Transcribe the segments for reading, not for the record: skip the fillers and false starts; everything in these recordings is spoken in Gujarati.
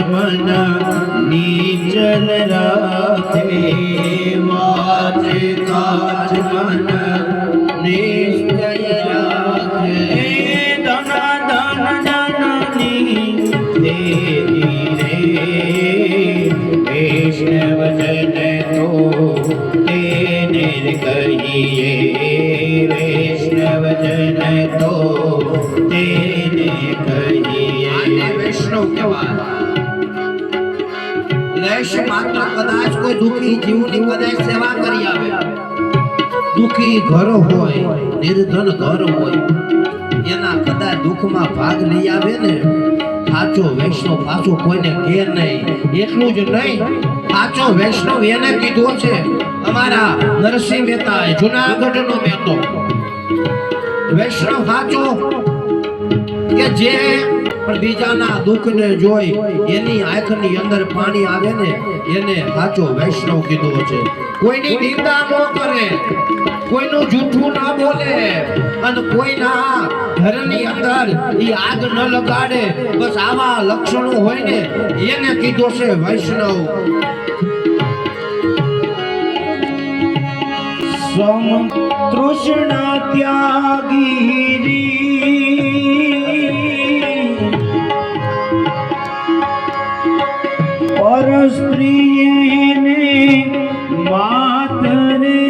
मन नीचल राखे वाच काज मन निश्चय राखे धन धन जननी देवी रे वैष्णव जन तो तेने कहिए वैष्णव जन तो तेने कहिए वैष्णव के बाद मात्र कदाच कोई दुखी जीवनी कदाच सेवा करी आवे दुखी घर होय निर्धन घर होय एना कदाच दुख में भाग लई आवे ने साचो वैष्णव पाछो कोઈને કે નહીં એટલું જ નહીં સાચો વૈષ્ણવ એને કીધો છે અમારા નરસિંહ મહેતા જૂનાગઢનો મહેતો વૈષ્ણવ સાચો કે જે પણ બીજાના દુઃખને જોઈ એની આંખની અંદર પાણી આવે ને એને સાચો વૈષ્ણવ કીધો છે કોઈની નિંદા ન કરે કોઈનું જૂઠું ના બોલે અને કોઈના ઘરની અંદર ઈ આગ ન લગાડે બસ આવા લક્ષણો હોય ને એને કીધો છે વૈષ્ણવ સમ તૃષ્ણા ત્યાગી और स्त्री ने मात रे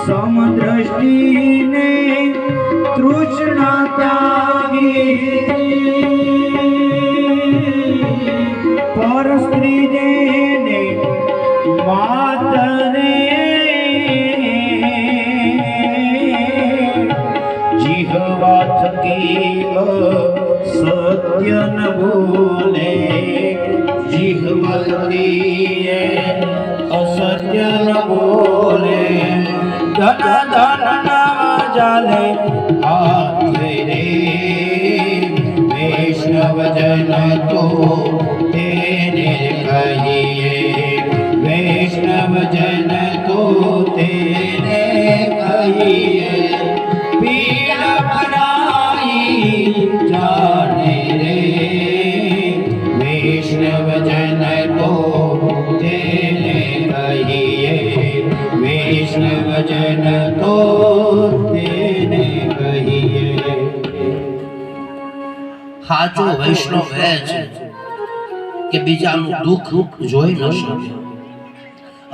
समदृष्टि ने तृष्णा त्यागी पर स्त्री ने मात रे जिहवा थकी सत्य न बोले जिह्वा दिए असत्य न बोले धन धन नाम जाले हाथ रे वैष्णव जन तो तेने कहिए वैष्णव जन तो तेने कहिए पीड़ा भराई जाने रे वैष्णव जन तो तेने कहिए वैष्णव जन तो तेने कहिए साचो वैष्णव है के बीजाનું દુઃખ જોઈ ન શકે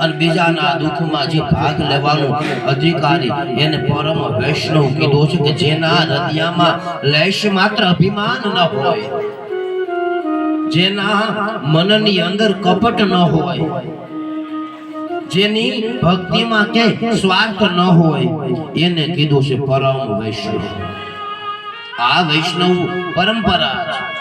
અને બીજાના દુઃખમાં જે ભાગ લેવાનો અધિકારી એને પરમ વૈષ્ણવ કીધો છે કે જેના હૃદયમાં લેશ માત્ર અભિમાન ન હોય જેના મનની અંદર કપટ ન હોય જેની ભક્તિમાં કે સ્વાર્થ ન હોય એને કીધું છે પરમ વૈષ્ણવ આ વૈષ્ણવ પરંપરા છે